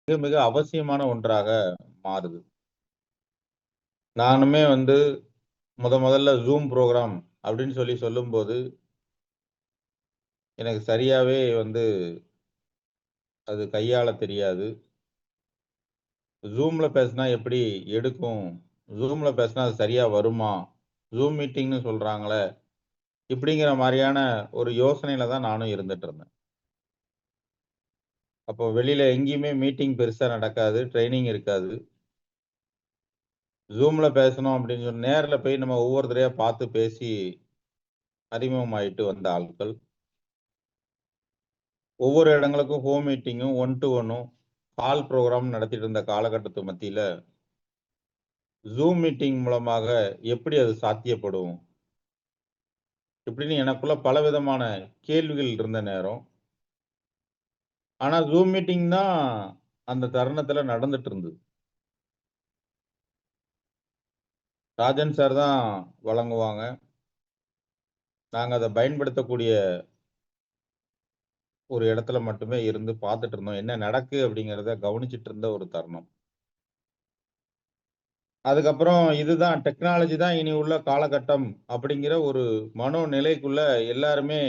மிக மிக அவசியமான ஒன்றாக மாறுது. நானுமே முதல்ல Zoom ப்ரோகிராம் அப்படின்னு சொல்லும்போது, எனக்கு சரியாவே அது கையாள தெரியாது. Zoomல பேசினா எப்படி எடுக்கும்? Zoomல பேசினா அது சரியா வருமா? Zoom மீட்டிங்ன்னு சொல்றாங்களே! இப்படிங்கிற மாரியான ஒரு யோசனையில தான் நானும் இருந்துட்டு இருந்தேன். அப்போ வெளியில எங்கேயுமே மீட்டிங் பெருசா நடக்காது. ட்ரெய்னிங் இருக்காது. Zoomல பேசணும் அப்படின்னு நேர்ல போய் நம்ம ஒவ்வொரு தடவையா பார்த்து பேசி அறிமுகமாயிட்டு வந்த ஆட்கள். ஒவ்வொரு இடங்களுக்கும் ஹோம் மீட்டிங்கும், ஒன் டூ ஒன்னும், கால் ப்ரோகிராம் நடத்திட்டு இருந்த காலகட்டத்து மத்தியில, Zoom மீட்டிங் மூலமாக எப்படி அது சாத்தியப்படும்? இப்படின்னு எனக்குள்ள பலவிதமான கேள்விகள் இருந்த நேரம். ஆனா Zoom மீட்டிங் தான் அந்த தருணத்துல நடந்துட்டு இருந்தது. ராஜன் சார் தான் வழங்குவாங்க. நாங்க அத பயன்படுத்தக்கூடிய ஒரு இடத்துல மட்டுமே இருந்து பார்த்துட்டு இருந்தோம். என்ன நடக்கு அப்படிங்கிறத கவனிச்சுட்டு இருந்த ஒரு தருணம். அதுக்கப்புறம் இதுதான் டெக்னாலஜி தான் இனி உள்ள காலகட்டம் அப்படிங்கிற ஒரு மனோநிலைக்குள்ள எல்லாருமே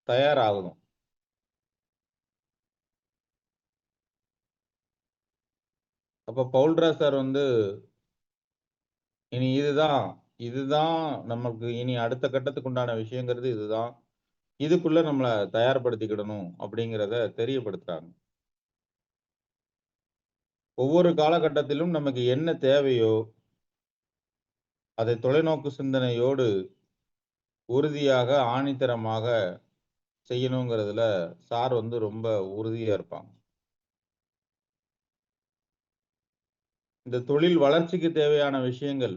தயாராகணும். அப்ப பவுல்ராஜ் சார் இனி இதுதான் நமக்கு இனி அடுத்த கட்டத்துக்கு உண்டான விஷயங்கிறது இதுதான். இதுக்குள்ள நம்மள தயார்படுத்திக்கிடணும் அப்படிங்கிறத தெரியப்படுத்துறாங்க. ஒவ்வொரு காலகட்டத்திலும் நமக்கு என்ன தேவையோ, அதை தொலைநோக்கு சிந்தனையோடு உறுதியாக, ஆணித்தரமாக செய்யணுங்கிறதுல சார் ரொம்ப உறுதியா இருப்பாங்க. இந்த தொழில் வளர்ச்சிக்கு தேவையான விஷயங்கள்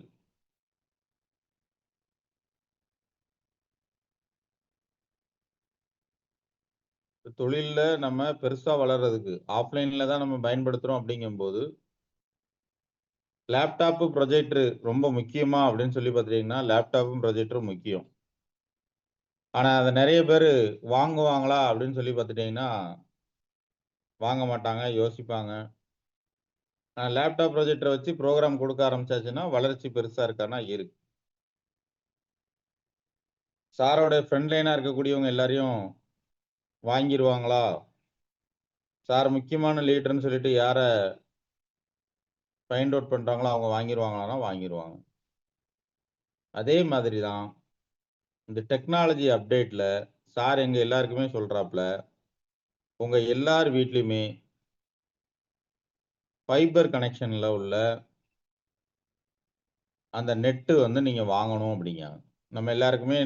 தொழில்ல நம்ம பெருசா வளர்றதுக்கு ஆஃப்லைன்ல தான் நம்ம பயன்படுத்துறோம் அப்படிங்கும்போது, லேப்டாப், ப்ரொஜெக்டர் ரொம்ப முக்கியமா அப்படின்னு பார்த்துட்டீங்கன்னா, லேப்டாப்பும், ப்ரொஜெக்டரும் முக்கியம். ஆனா அத நெறைய பேரு வாங்குவாங்களா அப்படின்னு பார்த்துட்டீங்கன்னா, வாங்க மாட்டாங்க, யோசிப்பாங்க. லேப்டாப், ப்ரொஜெக்டர வச்சு புரோகிராம் குடுக்க ஆரம்பிச்சாச்சுன்னா, வளர்ச்சி பெருசா இருக்கான்னா இருக்கு. சாரோட ஃப்ரண்ட் லைனா இருக்கக்கூடியவங்க எல்லாரையும் வாங்கிருவாங்களா? சார் முக்கியமான லீடர்ன்னு யார ஃபைண்ட் அவுட் பண்றாங்களோ, அவங்க வாங்கிருவாங்களான்னா வாங்கிருவாங்க. அதே மாதிரி தான் இந்த டெக்னாலஜி அப்டேட்ல சார் எங்க எல்லாருக்குமே சொல்றாப்ல, உங்க எல்லார் வீட்லயுமே ஃபைபர் கனெக்ஷன்ல உள்ள அந்த நெட்டு நீங்க வாங்கணும் அப்படிங்காங்க. நம்ம எல்லாருக்குமே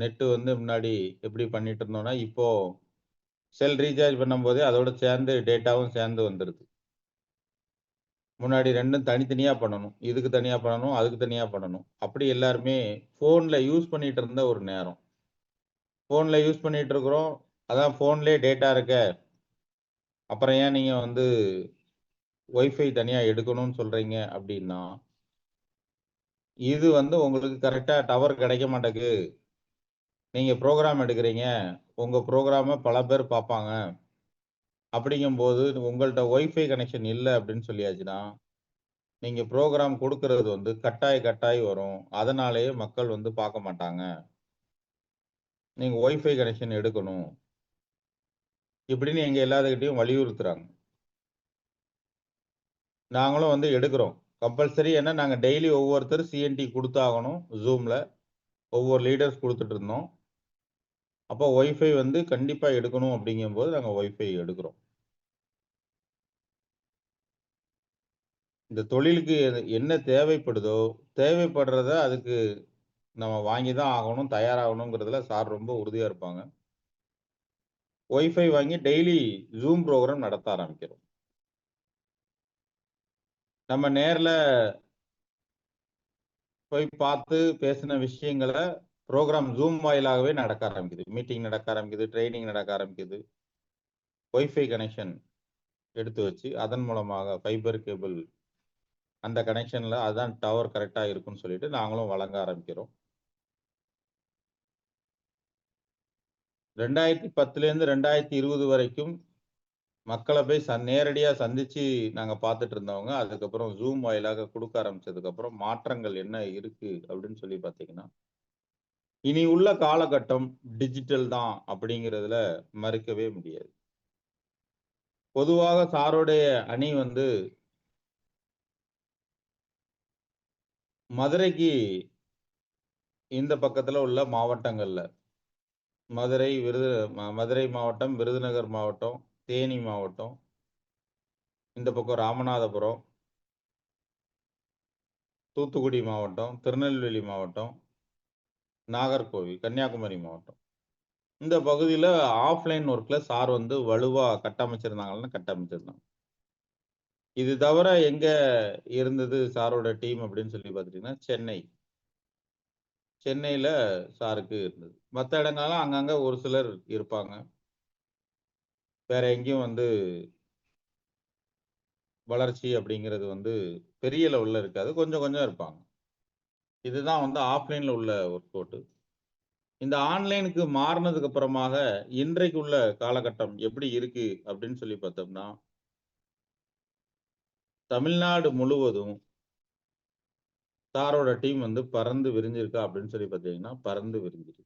நெட்டு முன்னாடி எப்படி பண்ணிட்டு இருந்தோம்னா, இப்போ செல் ரீசார்ஜ் பண்ணும்போதே அதோட சேர்ந்து டேட்டாவும் சேர்ந்து வந்துருது. முன்னாடி 2ம் தனித்தனியா பண்ணணும். இதுக்கு தனியா பண்ணணும், அதுக்கு தனியா பண்ணணும். அப்படி எல்லாருமே ஃபோன்ல யூஸ் பண்ணிட்டு இருந்த ஒரு நேரம். ஃபோன்ல யூஸ் பண்ணிட்டு இருக்கிறோம். அதான் ஃபோன்லயே டேட்டா இருக்கே. அப்புறம் ஏன் நீங்க வைஃபை தனியா எடுக்கணும்னு சொல்றீங்க அப்படின்னா, இது உங்களுக்கு கரெக்ட்டா டவர் கிடைக்க மாட்டேங்குது. நீங்க புரோகிராம் எடுக்குறீங்க. உங்க புரோகிராம பல பேர் பார்ப்பாங்க. அப்படிங்கும்போது உங்கள்ட்ட வைஃபை கனெக்ஷன் இல்ல அப்படின்னு சொல்லியாச்சுன்னா, நீங்க புரோகிராம் குடுக்குறது கட்டாயி வரும். அதனாலேயே மக்கள் பார்க்க மாட்டாங்க. நீங்க வைஃபை கனெக்ஷன் எடுக்கணும். இப்படின்னு எங்க எல்லாத்துக்கிட்டயும் வலியுறுத்துறாங்க. நாங்களும் எடுக்கிறோம். கம்பல்சரி ஏன்னா நாங்க டெய்லி ஒவ்வொருத்தரும் சிஎன்டி குடுத்தாகணும். Zoomல. ஒவ்வொரு லீடர்ஸ் குடுத்துட்டு இருந்தோம். அப்போ வைஃபை கண்டிப்பா எடுக்கணும் அப்படிங்கும்போது நாங்க வைஃபை எடுக்கிறோம். இந்த தொழிலுக்கு என்ன தேவைப்படுதோ, தேவைப்படுறத அதுக்கு நம்ம வாங்கி தான் ஆகணும், தயாராகணுங்கிறதுல சார் ரொம்ப உறுதியா இருப்பாங்க. வைஃபை வாங்கி டெய்லி Zoom ப்ரோகிராம் நடத்த ஆரம்பிக்கிறோம். நம்ம நேர்ல போய் பார்த்து பேசின விஷயங்கள புரோகிராம் Zoom வாயிலாகவே நடக்க ஆரம்பிக்குது. மீட்டிங் நடக்க ஆரம்பிக்குது, ட்ரெய்னிங் நடக்க ஆரம்பிக்குது. வைஃபை கனெக்ஷன் எடுத்து வச்சு, அதன் மூலமாக ஃபைபர் கேபிள் அந்த கனெக்ஷன்ல அதான் டவர் கரெக்ட்டா இருக்குன்னு நாங்களும் வழங்க ஆரம்பிக்கிறோம். 2010லேருந்து 2020 வரைக்கும் மக்களை போய் நேரடியா சந்திச்சு நாங்க பார்த்துட்டு இருந்தவங்க, அதுக்கப்புறம் Zoom வாயிலாக குடுக்க ஆரம்பிச்சதுக்கப்புறம் மாற்றங்கள் என்ன இருக்கு அப்படின்னு சொல்லி பார்த்தீங்கன்னா, இனி உள்ள காலகட்டம் டிஜிட்டல் தான் அப்படிங்கிறதுல மறுக்கவே முடியாது. பொதுவாக சாருடைய அணி வந்து மதுரைக்கு இந்த பக்கத்துல உள்ள மாவட்டங்கள்ல, மதுரை மாவட்டம், விருதுநகர் மாவட்டம், தேனி மாவட்டம், இந்த பக்கம் ராமநாதபுரம், தூத்துக்குடி மாவட்டம், திருநெல்வேலி மாவட்டம், நாகர்கோவில், கன்னியாகுமரி மாவட்டம். இந்த பகுதியில ஆஃப்லைன் ஒர்க்ல சார் வந்து வலுவா கட்டமைச்சிருந்தாங்க. இது தவிர எங்க இருந்தது சாரோட டீம் அப்படின்னு சொல்லி பார்த்துட்டீங்கன்னா, சென்னையில சாருக்கு இருந்தது. மத்த இடங்கள்லாம் அங்கங்க ஒரு சிலர் இருப்பாங்க. வேற எங்கேயும் வந்து வளர்ச்சி அப்படிங்கிறது வந்து பெரிய லெவல்ல இருக்காது. கொஞ்சம் கொஞ்சம் இருப்பாங்க. இதுதான் வந்து ஆஃப்லைன்ல உள்ள ஒர்க் அவுட். இந்த ஆன்லைனுக்கு மாறுனதுக்கு அப்புறமாக இன்றைக்கு உள்ள காலகட்டம் எப்படி இருக்கு அப்படின்னு சொல்லி பார்த்தோம்னா, தமிழ்நாடு முழுவதும் சாரோட டீம் வந்து பறந்து விரிஞ்சிருக்கா அப்படின்னு சொல்லி பார்த்தீங்கன்னா, பறந்து விரிஞ்சிருக்கு.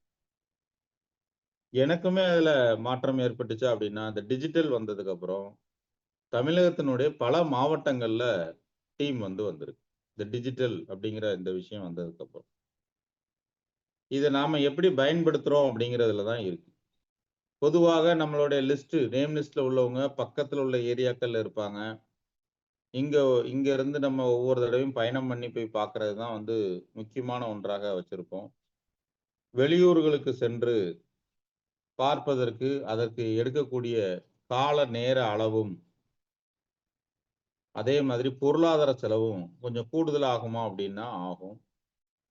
எனக்குமே அதுல மாற்றம் ஏற்பட்டுச்சா அப்படின்னா, இந்த டிஜிட்டல் வந்ததுக்கு அப்புறம் தமிழகத்தினுடைய பல மாவட்டங்கள்ல டீம் வந்து வந்திருக்கு. இந்த டிஜிட்டல் அப்படிங்கிற இந்த விஷயம் வந்ததுக்கு அப்புறம். இத நாம எப்படி பயன்படுத்துறோம் அப்படிங்கிறதுல தான் இருக்கு. பொதுவாக நம்மளுடைய நேம் லிஸ்ட்ல உள்ளவங்க பக்கத்துல உள்ள ஏரியாக்கள்ல இருப்பாங்க. இங்க இங்க இருந்து நம்ம ஒவ்வொரு தடவையும் பயணம் பண்ணி போய் பார்க்கிறது தான் வந்து முக்கியமான ஒன்றாக வச்சிருப்போம். வெளியூர்களுக்கு சென்று பார்ப்பதற்கு, அதற்கு எடுக்கக்கூடிய கால நேர அளவும், அதே மாதிரி பொருளாதார செலவும் கொஞ்சம் கூடுதல் ஆகுமா அப்படின்னா ஆகும்.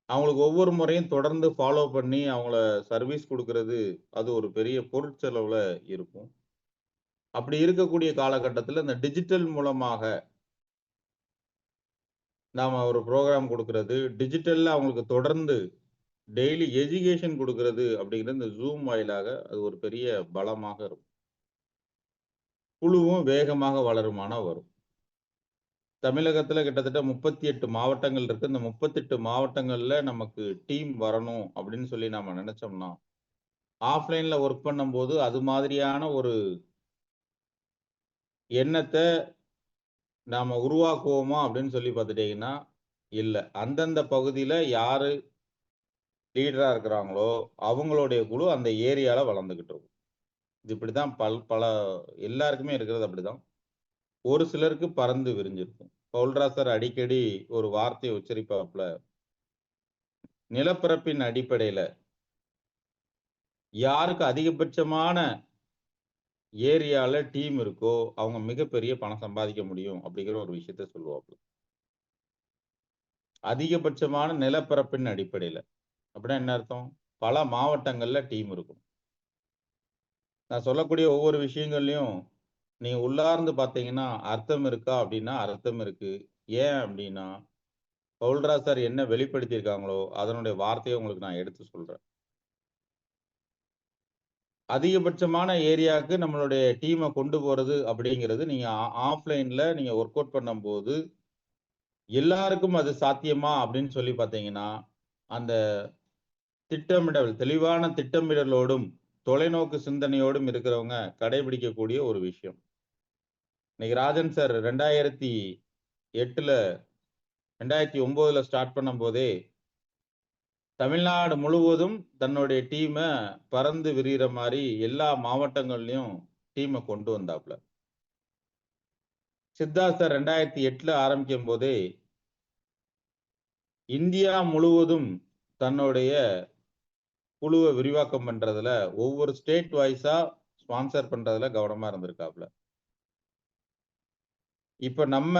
அவங்களுக்கு ஒவ்வொரு முறையும் தொடர்ந்து ஃபாலோ பண்ணி அவங்கள சர்வீஸ் குடுக்குறது, அது ஒரு பெரிய பொருட்செலவுல இருக்கும். அப்படி இருக்கக்கூடிய காலகட்டத்தில இந்த டிஜிட்டல் மூலமாக நாம ஒரு புரோகிராம் குடுக்குறது, டிஜிட்டல்ல அவங்களுக்கு தொடர்ந்து டெய்லி எஜுகேஷன் குடுக்குறது அப்படிங்கிறது இந்த Zoom வாயிலாக அது ஒரு பெரிய பலமாக இருக்கும். குழுவும் வேகமாக வளருமானா வரும். தமிழகத்துல கிட்டத்தட்ட 38 மாவட்டங்கள் இருக்கு. இந்த 38 மாவட்டங்கள்ல நமக்கு டீம் வரணும் அப்படின்னு சொல்லி நாம நெனச்சோம்னா, ஆஃப்லைன்ல ஒர்க் பண்ணும்போது அது மாதிரியான ஒரு எண்ணத்த நாம உருவாக்குவோமா அப்படின்னு சொல்லி பார்த்துட்டீங்கன்னா, இல்ல. அந்தந்த பகுதியில யாரு லீடரா இருக்கிறாங்களோ, அவங்களுடைய குழு அந்த ஏரியால வளர்ந்துகிட்டு இருக்கும். இது இப்படித்தான் பல எல்லாருக்குமே இருக்கிறது அப்படிதான். ஒரு சிலருக்கு பறந்து விரிஞ்சிருக்கும். பவுல்ராசர் அடிக்கடி ஒரு வார்த்தைய உச்சரிப்பாப்ல. நிலப்பரப்பின் அடிப்படையில யாருக்கு அதிகபட்சமான ஏரியால டீம் இருக்கோ, அவங்க மிகப்பெரிய பணம் சம்பாதிக்க முடியும் அப்படிங்கிற ஒரு விஷயத்த சொல்லுவாப்ல. அதிகபட்சமான நிலப்பரப்பின் அடிப்படையில. அப்படின்னா என்ன அர்த்தம்? பல மாவட்டங்கள்ல டீம் இருக்கும். நான் சொல்லக்கூடிய ஒவ்வொரு விஷயங்கள்லயும், நீங்க உள்ளார்ந்து பார்த்தீங்கன்னா, அர்த்தம் இருக்கா அப்படின்னா, அர்த்தம் இருக்கு. ஏன் அப்படின்னா, பவுல்ராஜ் என்ன வெளிப்படுத்தியிருக்காங்களோ, அதனுடைய வார்த்தைய உங்களுக்கு நான் எடுத்து சொல்றேன். அதிகபட்சமான ஏரியாவுக்கு நம்மளுடைய டீம கொண்டு போறது அப்படிங்கிறது, நீங்க ஆஃப்லைன்ல நீங்க ஒர்க் அவுட் பண்ணும்போது, எல்லாருக்கும் அது சாத்தியமா அப்படின்னு சொல்லி பார்த்தீங்கன்னா, அந்த தெளிவான திட்டமிடலோடும், தொலைநோக்கு சிந்தனையோடும் இருக்கிறவங்க கடைபிடிக்கக்கூடிய ஒரு விஷயம். இன்னைக்கு ராஜன் சார் 2008ல 2009ல ஸ்டார்ட் பண்ணும்போதே, தமிழ்நாடு முழுவதும் தன்னுடைய டீம பறந்து விரியிற மாரி எல்லா மாவட்டங்கள்லயும் டீம கொண்டு வந்தாப்ல. சித்தார்த் சார் 2008ல ஆரம்பிக்கும்போதே, இந்தியா முழுவதும் தன்னுடைய குழுவ விரிவாக்கம் பண்றதுல, ஒவ்வொரு ஸ்டேட் வைஸா ஸ்பான்சர் பண்றதுல கவனமா இருந்திருக்காப்ல. இப்ப நம்ம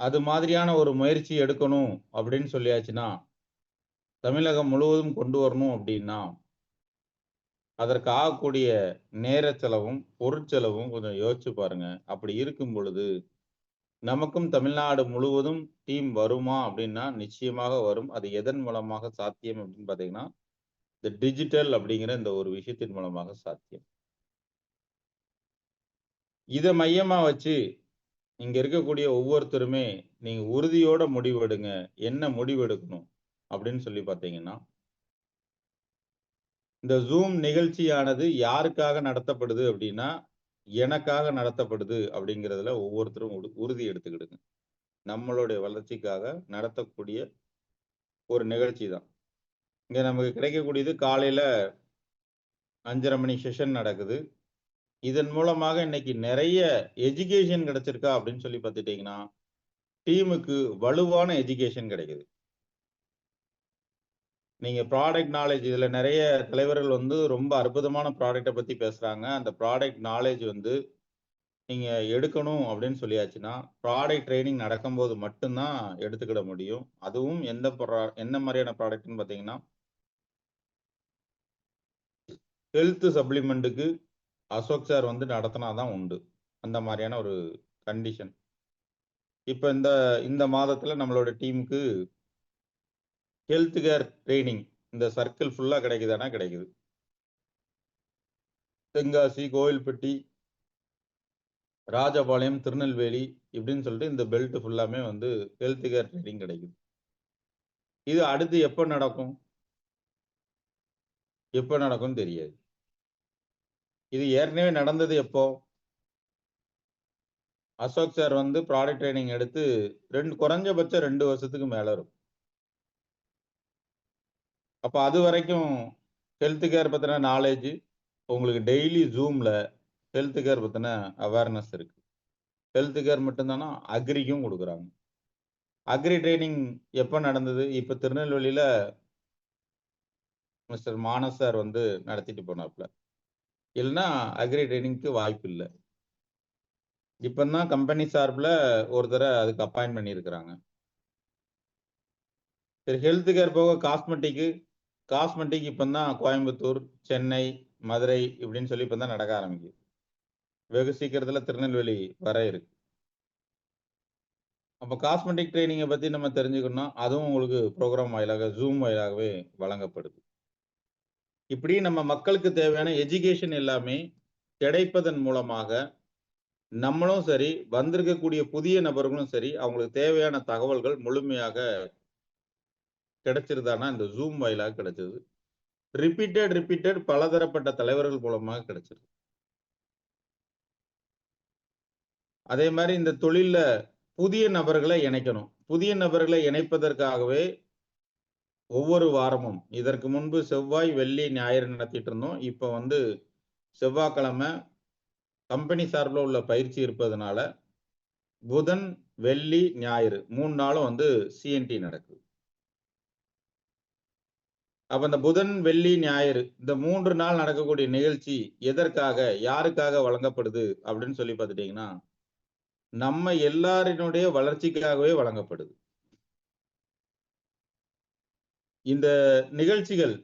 அது மாதிரியான ஒரு முயற்சி எடுக்கணும் அப்படின்னு சொல்லியாச்சுன்னா, தமிழகம் முழுவதும் கொண்டு வரணும் அப்படின்னா, அதற்கு ஆகக்கூடிய நேர செலவும், பொருட்செலவும் கொஞ்சம் யோசிச்சு பாருங்க. அப்படி இருக்கும் பொழுது, நமக்கும் தமிழ்நாடு முழுவதும் டீம் வருமா அப்படின்னா, நிச்சயமாக வரும். அது எதன் மூலமாக சாத்தியம் அப்படின்னு பார்த்தீங்கன்னா, இந்த டிஜிட்டல் அப்படிங்கிற இந்த ஒரு விஷயத்தின் மூலமாக சாத்தியம். இத மையமா வச்சு இங்க இருக்கக்கூடிய ஒவ்வொருத்தருமே நீங்க உறுதியோட முடிவெடுங்க. என்ன முடிவெடுக்கணும் அப்படின்னு சொல்லி பார்த்தீங்கன்னா, இந்த Zoom நிகழ்ச்சியானது யாருக்காக நடத்தப்படுது அப்படின்னா, எனக்காக நடத்தப்படுது அப்படிங்கிறதுல ஒவ்வொருத்தரும் உறுதி எடுத்துக்கிடுங்க. நம்மளுடைய வளர்ச்சிக்காக நடத்தக்கூடிய ஒரு நிகழ்ச்சி தான். இங்க நமக்கு கிடைக்கக்கூடியது காலையில 5:30 மணி செஷன் நடக்குது. இதன் மூலமாக இன்னைக்கு நெறைய எஜுகேஷன் கிடைச்சிருக்கா அப்படின்னு சொல்லி பார்த்துட்டீங்கன்னா, டீமுக்கு வலுவான எஜுகேஷன் கிடைக்குது. நீங்க ப்ராடக்ட் நாலேட்ஜ் இதுல நெறைய தலைவர்கள் வந்து ரொம்ப அற்புதமான ப்ராடக்ட்ட பத்தி பேசுறாங்க. அந்த ப்ராடக்ட் நாலேட்ஜ் வந்து நீங்க எடுக்கணும் அப்படின்னு சொல்லியாச்சுன்னா, ப்ராடக்ட் ட்ரெய்னிங் நடக்கும்போது மட்டும் தான் எடுத்துக்கிட முடியும். அதுவும் என்ன மாரியான ப்ராடக்ட்ன்னு பார்த்தீங்கன்னா, ஹெல்த் சப்ளிமெண்ட்டுக்கு அசோக் சார் வந்து நடத்தினா தான் உண்டு. அந்த மாரியான ஒரு கண்டிஷன். இப்ப இந்த இந்த மாதத்துல நம்மளோட டீமுக்கு ஹெல்த் கேர் ட்ரெய்னிங் இந்த சர்க்கிள் ஃபுல்லா கிடைக்குதான்னா கிடைக்குது. தென்காசி, கோவில்பட்டி, ராஜபாளையம், திருநெல்வேலி இப்படின்னு சொல்லிட்டு இந்த பெல்ட் ஃபுல்லாமே வந்து ஹெல்த் கேர் ட்ரெய்னிங் கிடைக்குது. இது அடுத்து எப்ப நடக்கும்? எப்ப நடக்கும்னு தெரியாது. இது ஏற்கனவே நடந்தது எப்போ? அசோக் சார் வந்து ப்ராடக்ட் ட்ரெய்னிங் எடுத்து குறைஞ்சபட்சம் 2 வருஷத்துக்கு மேல இருக்கும். அப்ப அதுவரைக்கும் ஹெல்த் கேர் பத்தின நாலேட்ஜ் உங்களுக்கு டெய்லி Zoomல ஹெல்த் கேர் பத்தின அவேர்னஸ் இருக்கு. ஹெல்த் கேர் மட்டும் தானா, அக்ரிக்கும் குடுக்குறாங்க. அக்ரி ட்ரெய்னிங் எப்ப நடந்தது? இப்ப திருநெல்வேலியில மிஸ்டர் மானஸ் சார் வந்து நடத்திட்டு போனாப்ல. இல்லன்னா அக்ரி ட்ரெய்னிங்க்கு வாய்ப்பு இல்ல. இப்ப தான் கம்பெனி சார்புல ஒருத்தர அதுக்கு அப்பாயிண்ட் பண்ணியிருக்கிறாங்க. சரி ஹெல்த் கேர் போக காஸ்மெட்டிக் இப்ப தான் கோயம்புத்தூர், சென்னை, மதுரை இப்படின்னு சொல்லி இப்ப தான் நடக்க ஆரம்பிக்குது. வெகு சீக்கிரத்துல திருநெல்வேலி வர இருக்கு. அப்ப காஸ்மெட்டிக் ட்ரெய்னிங்க பத்தி நம்ம தெரிஞ்சுக்கணும்னா, அதுவும் உங்களுக்கு ப்ரோகிராம் வாயிலாக Zoom வாயிலாகவே வழங்கப்படுது. இப்படி நம்ம மக்களுக்கு தேவையான எஜுகேஷன் எல்லாமே கிடைப்பதன் மூலமாக, நம்மளும் சரி, வந்திருக்கக்கூடிய புதிய நபர்களும் சரி, அவங்களுக்கு தேவையான தகவல்கள் முழுமையாக கிடைச்சிருதான்னா, இந்த Zoom வாயிலாக கிடைச்சது. ரிப்பீட்டட் பலதரப்பட்ட தலைவர்கள் மூலமாக கிடைச்சிருக்கு. அதே மாரி இந்த தொழில்ல புதிய நபர்களை இணைக்கணும். புதிய நபர்களை இணைப்பதற்காகவே ஒவ்வொரு வாரமும் இதற்கு முன்பு செவ்வாய், வெள்ளி, ஞாயிறு நடத்திட்டு இருந்தோம். இப்ப வந்து செவ்வாய்க்கிழமை கம்பெனி சார்புல உள்ள பயிற்சி இருப்பதனால, புதன், வெள்ளி, ஞாயிறு 3 நாளும் வந்து சிஎன்டி நடக்குது. அப்ப இந்த புதன், வெள்ளி, ஞாயிறு இந்த 3 நாள் நடக்கக்கூடிய நிகழ்ச்சி எதற்காக, யாருக்காக வழங்கப்படுது அப்படின்னு சொல்லி பார்த்துட்டீங்கன்னா, நம்ம எல்லாரினுடைய வளர்ச்சிக்காகவே வழங்கப்படுது. இந்த நிகழ்ச்சிகள்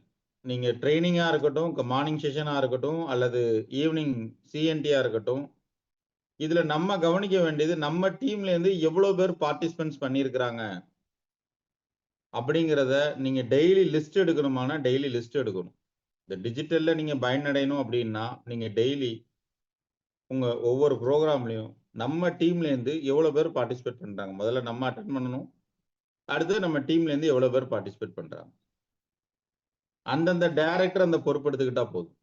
நீங்க ட்ரெய்னிங்கா இருக்கட்டும், மார்னிங் செஷனா இருக்கட்டும், அல்லது ஈவினிங் சிஎன்டியா இருக்கட்டும், இதுல நம்ம கவனிக்க வேண்டியது நம்ம டீம்ல இருந்து எவ்வளவு பேர் பார்ட்டிசிபென்ட்ஸ் பண்ணியிருக்கிறாங்க அப்படிங்கிறத நீங்க டெய்லி லிஸ்ட் எடுக்கணுமானா டெய்லி லிஸ்ட் எடுக்கணும். இந்த டிஜிட்டல்ல நீங்க பயனடையணும் அப்படின்னா, நீங்க டெய்லி உங்க ஒவ்வொரு ப்ரோகிராம்லயும் நம்ம டீம்ல இருந்து எவ்வளவு பேர் பார்ட்டிசிபேட் பண்றாங்க. முதல்ல நம்ம அட்டெண்ட் பண்ணணும். அடுத்து நம்ம டீம்ல இருந்து எவ்வளவு பேர் பார்ட்டிசிபேட் பண்றாங்க. அந்தந்த டைரக்டர் அந்த பொறுப்பு எடுத்துக்கிட்டா போதும்.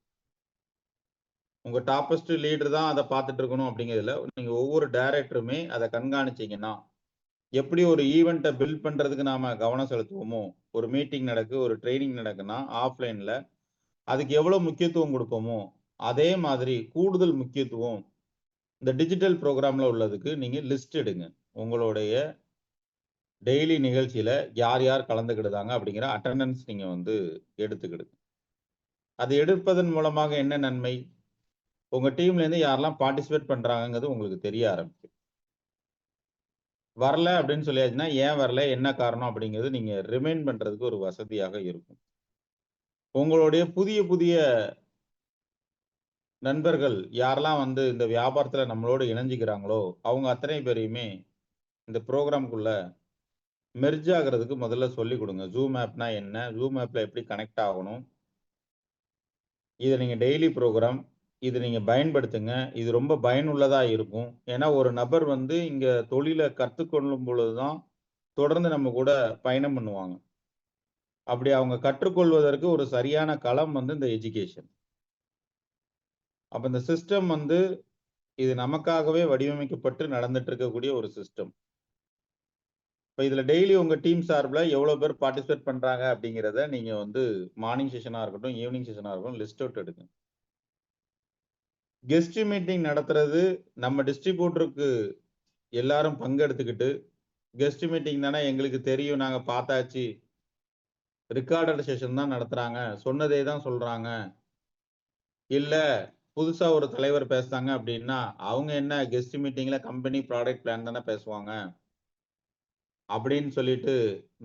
உங்க டாப்பஸ்ட் லீடர் தான் அத பார்த்துட்டு இருக்கணும் அப்படிங்கிறதுல, நீங்க ஒவ்வொரு டைரக்டருமே அத கண்காணிச்சீங்கன்னா, எப்படி ஒரு ஈவென்ட்ட பில்ட் பண்றதுக்கு நாம கவனம் செலுத்துவோமோ, ஒரு மீட்டிங் நடக்கு, ஒரு ட்ரெய்னிங் நடக்குன்னா ஆஃப்லைன்ல, அதுக்கு எவ்வளவு முக்கியத்துவம் குடுப்போமோ, அதே மாதிரி கூடுதல் முக்கியத்துவம் இந்த டிஜிட்டல் ப்ரோகிராம்ல உள்ளதுக்கு நீங்க லிஸ்ட் எடுங்க. உங்களுடைய டெய்லி நிகழ்ச்சியில யார் யார் கலந்துக்கிடுதாங்க அப்படிங்கிற அட்டெண்டன்ஸ் நீங்க வந்து எடுத்துக்கிடுங்க. அது எடுப்பதன் மூலமாக என்ன நன்மை? உங்க டீம்ல இருந்து யாரெல்லாம் பார்ட்டிசிபேட் பண்றாங்கங்கிறது உங்களுக்கு தெரிய ஆரம்பிக்கும். வரல அப்படின்னு சொல்லியாச்சுன்னா, ஏன் வரல? என்ன காரணம்? அப்படிங்கிறது நீங்க ரிமைண்ட் பண்றதுக்கு ஒரு வசதியாக இருக்கும். உங்களுடைய புதிய புதிய நண்பர்கள் யாரெல்லாம் வந்து இந்த வியாபாரத்துல நம்மளோட இணைஞ்சுக்கிறாங்களோ, அவங்க அத்தனை பேரையுமே இந்த ப்ரோகிராம்க்குள்ள மெர்ஜ் ஆகுறதுக்கு முதல்ல சொல்லிக் குடுங்க. Zoom ஆப்னா என்ன? Zoom ஆப்ல எப்படி கனெக்ட் ஆகணும்? இத நீங்க டெய்லி ப்ரோகிராம் இது நீங்க பயன்படுத்துங்க. இது ரொம்ப பயனுள்ளதா இருக்கும். ஏன்னா ஒரு நபர் வந்து இங்க தொழில கத்துக்கொள்ளும் பொழுது தான் தொடர்ந்து நம்ம கூட பயணம் பண்ணுவாங்க. அப்படி அவங்க கற்றுக்கொள்வதற்கு ஒரு சரியான களம் வந்து இந்த எஜுகேஷன். அப்ப இந்த சிஸ்டம் வந்து இது நமக்காகவே வடிவமைக்கப்பட்டு நடந்துட்டு இருக்கக்கூடிய ஒரு சிஸ்டம். இப்ப இதுல டெய்லி உங்க டீம் சார்புல எவ்வளவு பேர் பார்ட்டிசிபேட் பண்றாங்க அப்படிங்கிறத நீங்க வந்து மார்னிங் செஷனா இருக்கட்டும், ஈவினிங் செஷனா இருக்கட்டும் லிஸ்ட் அவுட் எடுங்க. கெஸ்ட் மீட்டிங் நடத்துறது நம்ம டிஸ்ட்ரிபியூட்டருக்கு எல்லாரும் பங்கெடுத்துக்கிட்டு, கெஸ்ட் மீட்டிங் தானே எங்களுக்கு தெரியும், நாங்க பார்த்தாச்சு. ரெக்கார்டட் செஷன் தான் நடத்துறாங்க. சொன்னதே தான் சொல்றாங்க. இல்ல புதுசா ஒரு தலைவர் பேசுனாங்க அப்படின்னா, அவங்க என்ன கெஸ்ட் மீட்டிங்ல கம்பெனி ப்ராடக்ட் பிளான் தானே பேசுவாங்க. அப்படின்னு சொல்லிட்டு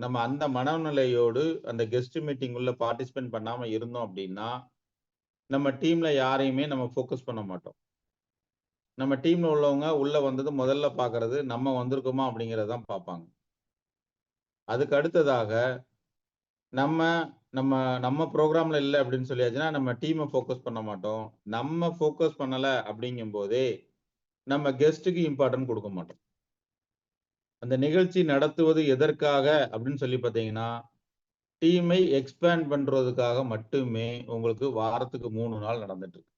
நம்ம அந்த மனநிலையோடு அந்த கெஸ்ட் மீட்டிங் உள்ள பார்ட்டிசிபேட் பண்ணாம இருந்தோம் அப்படின்னா, நம்ம டீம்ல யாரையுமே நம்ம ஃபோக்கஸ் பண்ண மாட்டோம். நம்ம டீம்ல உள்ளவங்க உள்ள வந்தது முதல்ல பார்க்கறது நம்ம வந்திருக்கோமா அப்படிங்கிறத தான் பார்ப்பாங்க. அதுக்கு அடுத்ததாக நம்ம நம்ம நம்ம புரோகிராம்ல இல்ல அப்படின்னு சொல்லியாச்சுன்னா, நம்ம டீம ஃபோக்கஸ் பண்ண மாட்டோம். நம்ம ஃபோக்கஸ் பண்ணல அப்படிங்கும்போதே, நம்ம கெஸ்ட்டுக்கு இம்பார்ட்டன்ட் குடுக்க மாட்டோம். அந்த நிகழ்ச்சி நடத்துவது எதற்காக அப்படின்னு சொல்லி பார்த்தீங்கன்னா, டீமை எக்ஸ்பேண்ட் பண்றதுக்காக மட்டுமே உங்களுக்கு வாரத்துக்கு 3 நாள் நடந்துட்டு இருக்கு.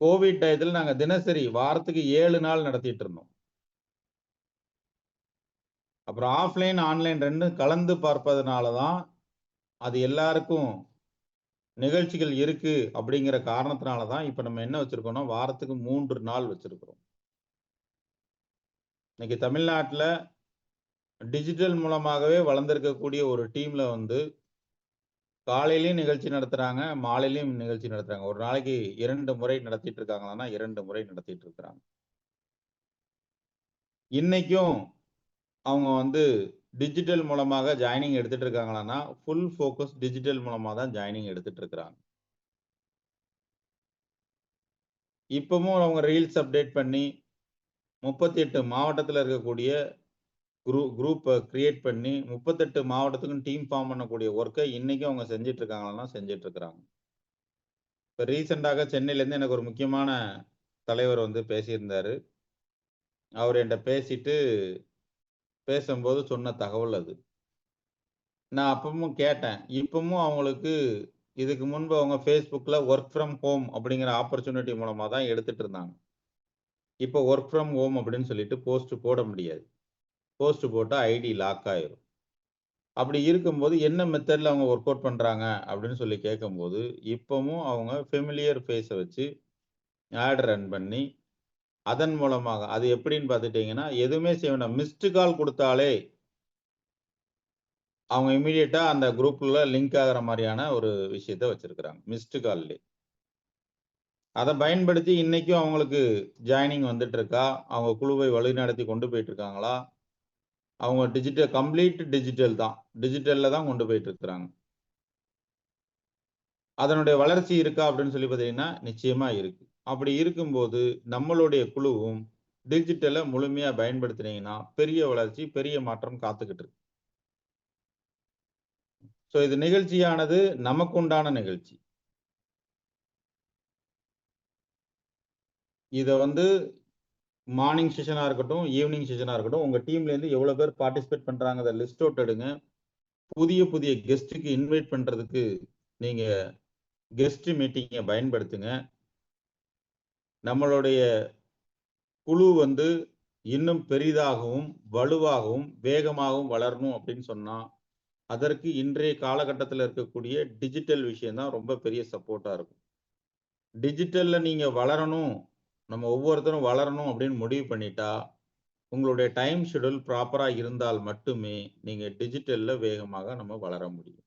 கோவிட் டயத்துல நாங்க தினசரி வாரத்துக்கு 7 நாள் நடத்திட்டு இருந்தோம். அப்புறம் ஆஃப்லைன், ஆன்லைன் 2ம் கலந்து பார்ப்பதனால தான், அது எல்லாருக்கும் நிகழ்ச்சிகள் இருக்கு அப்படிங்கிற காரணத்தினால தான், இப்ப நம்ம என்ன வச்சிருக்கோம்னா, வாரத்துக்கு 3 நாள் வச்சிருக்கிறோம். இன்னைக்கு தமிழ்நாட்டுல டிஜிட்டல் மூலமாகவே வளர்ந்திருக்கக்கூடிய ஒரு டீம்ல வந்து, காலையிலயும் நிகழ்ச்சி நடத்துறாங்க, மாலையிலயும் நிகழ்ச்சி நடத்துறாங்க. ஒரு நாளைக்கு 2 முறை நடத்திட்டு இருக்காங்களான்னா, 2 முறை நடத்திட்டு இருக்கிறாங்க. இன்னைக்கும் அவங்க வந்து டிஜிட்டல் மூலமாக ஜாயினிங் எடுத்துட்டு இருக்காங்களான்னா, ஃபுல் ஃபோக்கஸ் டிஜிட்டல் மூலமா தான் ஜாயினிங் எடுத்துட்டு இருக்கிறாங்க. இப்பவும் அவங்க ரீல்ஸ் அப்டேட் பண்ணி 38 மாவட்டத்துல இருக்கக்கூடிய குரூப்ப கிரியேட் பண்ணி 38 மாவட்டத்துக்கும் டீம் ஃபார்ம் பண்ணக்கூடிய ஒர்க்க இன்னைக்கும் அவங்க செஞ்சுட்டு இருக்காங்களான்னா செஞ்சுட்டு இருக்கிறாங்க. இப்ப ரீசென்ட்டாக சென்னையிலேருந்து எனக்கு ஒரு முக்கியமான தலைவர் வந்து பேசியிருந்தாரு. அவரு என்ட்ட பேசிட்டு பேசும்போது சொன்ன தகவல் அது. நான் அப்பவும் கேட்டேன். இப்பவும் அவங்களுக்கு இதுக்கு முன்பு அவங்க Facebookல வொர்க் ஃப்ரம் ஹோம் அப்படிங்கிற ஆப்பர்ச்சுனிட்டி மூலமா தான் எடுத்துட்டு இருந்தாங்க. இப்ப வொர்க் ஃப்ரம் ஹோம் அப்படின்னு சொல்லிட்டு போஸ்ட் போட முடியாது. போஸ்ட் போட்டா ஐடி லாக் ஆயிரும். அப்படி இருக்கும்போது என்ன மெத்தட்ல அவங்க வொர்க் அவுட் பண்றாங்க அப்படின்னு சொல்லி கேட்கும்போது, இப்பவும் அவங்க ஃபெமிலியர் ஃபேஸ வச்சு ஆட் ரன் பண்ணி, அதன் மூலமாக அது எப்படின்னு பார்த்துட்டீங்கன்னா, எதுவுமே செய்ய வேண்டாம். மிஸ்டு கால் குடுத்தாலே, அவங்க இம்மீடியட்டா அந்த குரூப்ல லிங்க் ஆகுற மாரியான ஒரு விஷயத்த வச்சிருக்கிறாங்க. மிஸ்டு கால்லே. அத பயன்படுத்தி இன்னைக்கும் அவங்களுக்கு ஜாயினிங் வந்துட்டு இருக்கா? அவங்க குழுவை வழிநடத்தி கொண்டு போயிட்டு இருக்காங்களா? அவங்க கம்ப்ளீட் டிஜிட்டல் தான். டிஜிட்டல்ல தான் கொண்டு போயிட்டு இருக்கிறாங்க. அதனுடைய வளர்ச்சி இருக்கா அப்படின்னு சொல்லி பார்த்தீங்கன்னா, நிச்சயமா இருக்கு. அப்படி இருக்கும்போது, நம்மளுடைய குழுவும் டிஜிட்டல முழுமையா பயன்படுத்தினீங்கன்னா, பெரிய வளர்ச்சி, பெரிய மாற்றம் காத்துக்கிட்டு இருக்கு. ஸோ இது நிகழ்ச்சியானது நமக்கு உண்டான நிகழ்ச்சி. இத வந்து மார்னிங் செஷனா இருக்கட்டும், ஈவினிங் செஷனா இருக்கட்டும், உங்க டீம்லேருந்து எவ்வளோ பேர் பார்ட்டிசிபேட் பண்றாங்கறத லிஸ்ட் அவுட் எடுங்க. புதிய புதிய கெஸ்ட்டுக்கு இன்வைட் பண்றதுக்கு நீங்க கெஸ்ட் மீட்டிங்க பயன்படுத்துங்க. நம்மளுடைய குழு வந்து இன்னும் பெரிதாகவும், வலுவாகவும், வேகமாகவும் வளரணும் அப்படின்னு சொன்னா, அதற்கு இன்றைய காலகட்டத்தில இருக்கக்கூடிய டிஜிட்டல் விஷயம் தான் ரொம்ப பெரிய சப்போர்ட்டா இருக்கும். டிஜிட்டல்ல நீங்க வளரணும், நம்ம ஒவ்வொருத்தரும் வளரணும் அப்படின்னு முடிவு பண்ணிட்டா, உங்களுடைய டைம் ஷெட்யூல் ப்ராப்பரா இருந்தால் மட்டுமே, நீங்க டிஜிட்டல்ல வேகமாக நம்ம வளர முடியும்.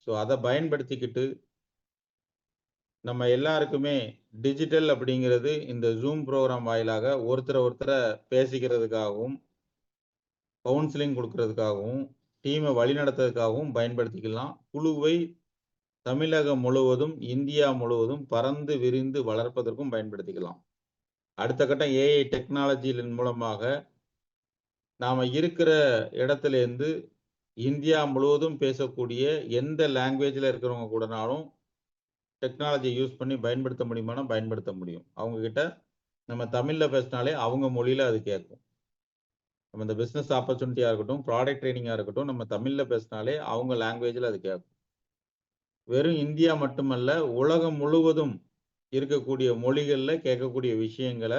ஸோ அத பயன்படுத்திக்கிட்டு, நம்ம எல்லாருக்குமே டிஜிட்டல் அப்படிங்கிறது இந்த Zoom ப்ரோகிராம் வாயிலாக ஒருத்தர பேசிக்கிறதுக்காகவும், கவுன்சிலிங் குடுக்கிறதுக்காகவும், டீம வழிநடத்துறதுக்காகவும் பயன்படுத்திக்கலாம். குழுவை தமிழகம் முழுவதும், இந்தியா முழுவதும் பறந்து விரிந்து வளர்ப்பதற்கும் பயன்படுத்திக்கலாம். அடுத்த கட்டம் ஏஐ டெக்னாலஜிகளின் மூலமாக நாம இருக்கிற இடத்திலேருந்து இந்தியா முழுவதும் பேசக்கூடிய எந்த லாங்குவேஜ்ல இருக்கிறவங்க கூடனாலும் டெக்னாலஜியை யூஸ் பண்ணி பயன்படுத்த முடியுமானா பயன்படுத்த முடியும். அவங்க கிட்ட நம்ம தமிழ்ல பேசினாலே அவங்க மொழியில அது கேட்கும். நம்ம இந்த பிசினஸ் ஆப்பர்ச்சுனிட்டியா இருக்கட்டும், ப்ராடக்ட் ட்ரைனிங்கா இருக்கட்டும், நம்ம தமிழ்ல பேசினாலே அவங்க லாங்குவேஜ்ல அது கேட்கும். வெறும் இந்தியா மட்டுமல்ல, உலகம் முழுவதும் இருக்கக்கூடிய மொழிகள்ல கேட்கக்கூடிய விஷயங்கள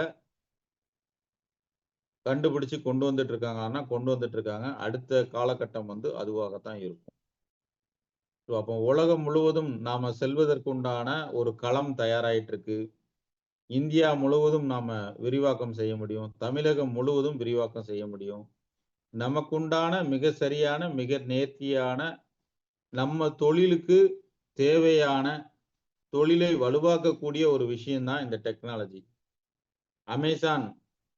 கண்டுபிடிச்சு கொண்டு வந்துட்டு இருக்காங்கன்னா, கொண்டு வந்துட்டு இருக்காங்க. அடுத்த காலகட்டம் வந்து அதுவாகத்தான் இருக்கும். ஸோ அப்போ உலகம் முழுவதும் நாம செல்வதற்கு உண்டான ஒரு களம் தயாராயிட்டு இருக்கு. இந்தியா முழுவதும் நாம விரிவாக்கம் செய்ய முடியும். தமிழகம் முழுவதும் விரிவாக்கம் செய்ய முடியும். நமக்குண்டான மிக சரியான, மிக நேர்த்தியான, நம்ம தொழிலுக்கு தேவையான, தொழிலை வலுவாக்கக்கூடிய ஒரு விஷயம் தான் இந்த டெக்னாலஜி. அமேசான்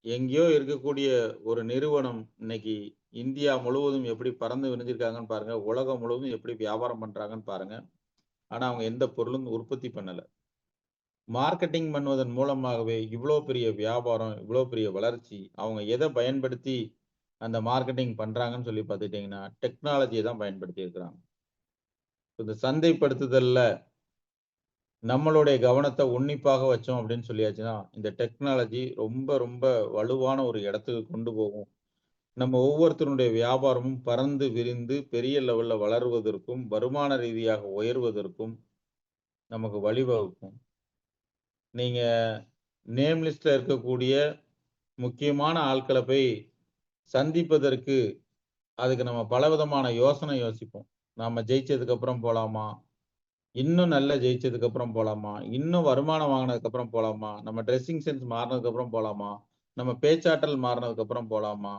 எங்கேயோ இருக்கக்கூடிய ஒரு நிறுவனம் இன்னைக்கு இந்தியா முழுவதும் எப்படி பறந்து விரிஞ்சிருக்காங்கன்னு பாருங்க. உலகம் முழுவதும் எப்படி வியாபாரம் பண்றாங்கன்னு பாருங்க. ஆனா அவங்க எந்த பொருளும் உற்பத்தி பண்ணல. மார்க்கெட்டிங் பண்ணுவதன் மூலமாகவே இவ்வளோ பெரிய வியாபாரம், இவ்வளோ பெரிய வளர்ச்சி. அவங்க எதை பயன்படுத்தி அந்த மார்க்கெட்டிங் பண்றாங்கன்னு சொல்லி பார்த்துக்கிட்டீங்கன்னா, டெக்னாலஜியை தான் பயன்படுத்தி இருக்கிறாங்க. இந்த சந்தைப்படுத்துதல்ல நம்மளுடைய கவனத்தை உன்னிப்பாக வச்சோம் அப்படின்னு சொல்லியாச்சுன்னா, இந்த டெக்னாலஜி ரொம்ப ரொம்ப வலுவான ஒரு இடத்துக்கு கொண்டு போகும். நம்ம ஒவ்வொருத்தருடைய வியாபாரமும் பறந்து விரிந்து பெரிய லெவல்ல வளருவதற்கும், வருமான ரீதியாக உயர்வதற்கும் நமக்கு வழிவகுக்கும். நீங்க நேம் லிஸ்ட்ல இருக்கக்கூடிய முக்கியமான ஆட்கள போய் சந்திப்பதற்கு, அதுக்கு நம்ம பலவிதமான யோசனை யோசிப்போம். நாம ஜெயிச்சதுக்கு அப்புறம் போலாமா? இன்னும் நல்லா ஜெயிச்சதுக்கு அப்புறம் போலாமா? இன்னும் வருமானம் வாங்குனதுக்கு அப்புறம் போலாமா? நம்ம ட்ரெஸ்ஸிங் சென்ஸ் மாறுனதுக்கு அப்புறம் போலாமா? நம்ம பேச்சாற்றல் மாறுனதுக்கு அப்புறம் போலாமா?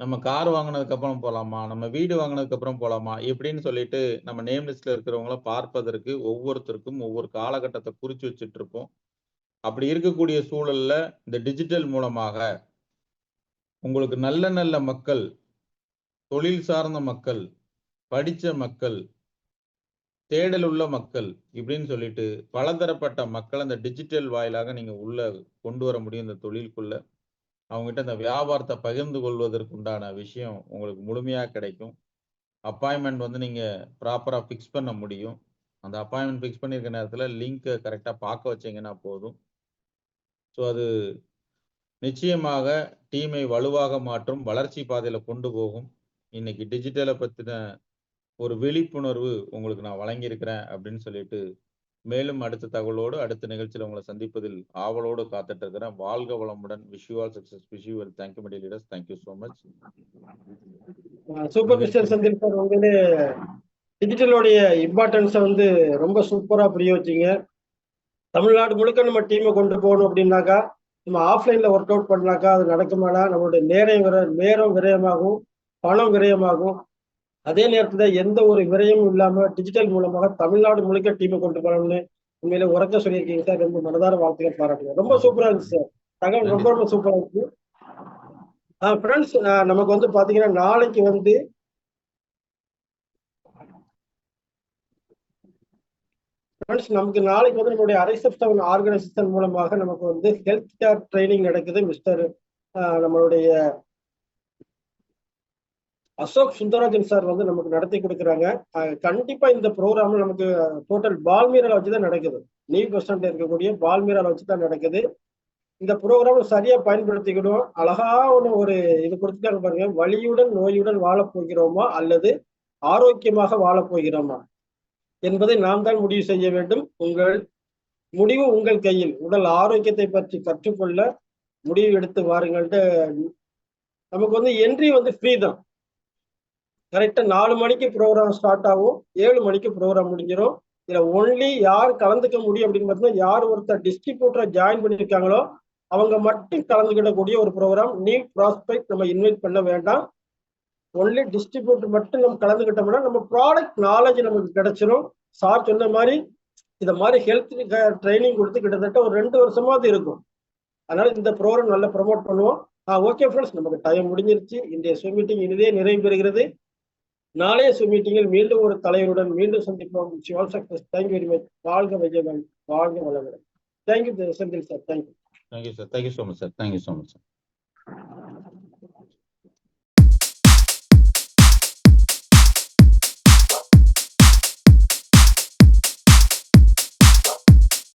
நம்ம கார் வாங்குனதுக்கு அப்புறம் போலாமா? நம்ம வீடு வாங்குனதுக்கு அப்புறம் போலாமா? இப்படின்னு சொல்லிட்டு நம்ம நேம் லிஸ்ட்ல இருக்கிறவங்கள பார்ப்பதற்கு ஒவ்வொருத்தருக்கும் ஒவ்வொரு காலகட்டத்த குறிச்சு வச்சுட்டு இருப்போம். அப்படி இருக்கக்கூடிய சூழல்ல இந்த டிஜிட்டல் மூலமாக உங்களுக்கு நல்ல நல்ல மக்கள், தொழில் சார்ந்த மக்கள், படிச்ச மக்கள், தேடல் உள்ள மக்கள் இப்படின்னு சொல்லிட்டு பலதரப்பட்ட மக்கள் அந்த டிஜிட்டல் வாயிலாக நீங்க உள்ள கொண்டு வர முடியும் இந்த தொழிலுக்குள்ள. அவங்ககிட்ட அந்த வியாபாரத்தை பகிர்ந்து கொள்வதற்கு உண்டான விஷயம் உங்களுக்கு முழுமையா கிடைக்கும். அப்பாயின்மெண்ட் வந்து நீங்க ப்ராப்பரா ஃபிக்ஸ் பண்ண முடியும். அந்த அப்பாயின்மெண்ட் ஃபிக்ஸ் பண்ணியிருக்க நேரத்துல லிங்க்க கரெக்ட்டா பார்க்க வச்சீங்கன்னா போதும். ஸோ அது நிச்சயமாக டீமை வலுவாக மாற்றும், வளர்ச்சி பாதையில கொண்டு போகும். இன்னைக்கு டிஜிட்டல பத்தின ஒரு விழிப்புணர்வு உங்களுக்கு நான் வழங்கியிருக்கிறேன் அப்படின்னு சொல்லிட்டு, மேலும் அடுத்த தகவலோடு அடுத்த நிகழ்ச்சியில உங்கள சந்திப்பதில் ஆவலோடு காத்துட்டு இருக்கிறேன். வாழ்க வளமுடன். Wish you all success. Wish you well. Thank you my dear leaders. Thank you so much. Super mister Senthil sir, உங்களே டிஜிட்டலோடைய இம்பார்ட்டன்ஸை வந்து ரொம்ப சூப்பரா புரிய வச்சீங்க. தமிழ்நாடு முழுக்க நம்ம டீமை கொண்டு போகணும் அப்படின்னாக்கா, நம்ம ஆஃப்லைன்ல ஒர்க் அவுட் பண்ணாக்கா அது நடக்குமானா நம்மளுடைய நேரம் விரயமாகும், பணம் விரயமாகும். அதே நேரத்துல எந்த ஒரு விரயமும் இல்லாம டிஜிட்டல் மூலமாக தமிழ்நாடு முழுக்க டீமை கொண்டு போகணும்னு உண்மையில உறக்க சொல்லியிருக்கீங்க சார். ரொம்ப மனதார வாழ்த்துக்கள் பாராட்டுங்க. ரொம்ப சூப்பரா இருந்துச்சு சார். தகவல் ரொம்ப ரொம்ப சூப்பரா இருக்கு. ஃப்ரெண்ட்ஸ், நமக்கு வந்து பாத்தீங்கன்னா நாளைக்கு வந்து நம்மளுடைய அரைசப்ஸ்டன் ஆர்கனைசேஷன் மூலமாக நமக்கு வந்து ஹெல்த் கேர் ட்ரைனிங் நடக்குது. நம்மளுடைய அசோக் சுந்தரராஜன் சார் வந்து நமக்கு நடத்தி கொடுக்குறாங்க. கண்டிப்பா இந்த ப்ரோக்ராம் நமக்கு டோட்டல் பால்மீரால வச்சுதான் நடக்குது. நியூ பஸ் ஸ்டாண்ட்ல இருக்கக்கூடிய பால்மீரால வச்சுதான் நடக்குது. இந்த ப்ரோக்ராம் சரியா பயன்படுத்திக்கணும். அழகான ஒரு இது கொடுத்துட்டாங்க பாருங்க. வலியுடன் நோயுடன் வாழப் போகிறோமா அல்லது ஆரோக்கியமாக வாழப் போகிறோமா என்பதை நாம் தான் முடிவு செய்ய வேண்டும். உங்கள் முடிவு உங்கள் கையில். உடல் ஆரோக்கியத்தை பற்றி கற்றுக்கொள்ள முடிவு எடுத்து வாருங்கள்ட்டு. நமக்கு வந்து என்ட்ரி வந்து ஃப்ரீ தான். கரெக்டா 4 மணிக்கு ப்ரோக்ராம் ஸ்டார்ட் ஆகும், 7 மணிக்கு ப்ரோக்ராம் முடிஞ்சிடும். இதுல ஒன்லி யார் கலந்துக்க முடியும் அப்படின்னு பார்த்தீங்கன்னா, யார் ஒருத்தர் டிஸ்ட்ரிபியூட்டரை ஜாயின் பண்ணியிருக்காங்களோ அவங்க மட்டும் கலந்துக்கிடக்கூடிய ஒரு ப்ரோக்ராம். நியூ ப்ராஸ்பெக்ட் நம்ம இன்வைட் பண்ண வேண்டாம். ஒன்லி டிஸ்ட்ரிபியூட்டர் மட்டும் நம்ம கலந்துக்கிட்டோம்னா நம்ம ப்ராடக்ட் நாலேஜ் நமக்கு கிடைச்சிடும். சார் சொன்ன மாதிரி இந்த மாதிரி ஹெல்த் ட்ரைனிங் கொடுத்து கிட்டத்தட்ட ஒரு 2 வருஷமாவது இருக்கும். அதனால இந்த ப்ரோக்ராம் நல்லா ப்ரமோட் பண்ணுவோம். ஓகே ஃப்ரெண்ட்ஸ், நமக்கு டைம் முடிஞ்சிருச்சு. இன்றைய Zoom மீட்டிங் இனிதே நிறைவு பெறுகிறது. நாளைய Zoom மீட்டிங்கில் மீண்டும் ஒரு தலைவருடன் மீண்டும் சந்திப்போம். Thank you very much. வாழ்க வைஜகன், வாழ்க வளமுடன். Thank you Senthil sir. Thank you. Thank you, sir. Thank you so much, sir. Thank you so much, sir.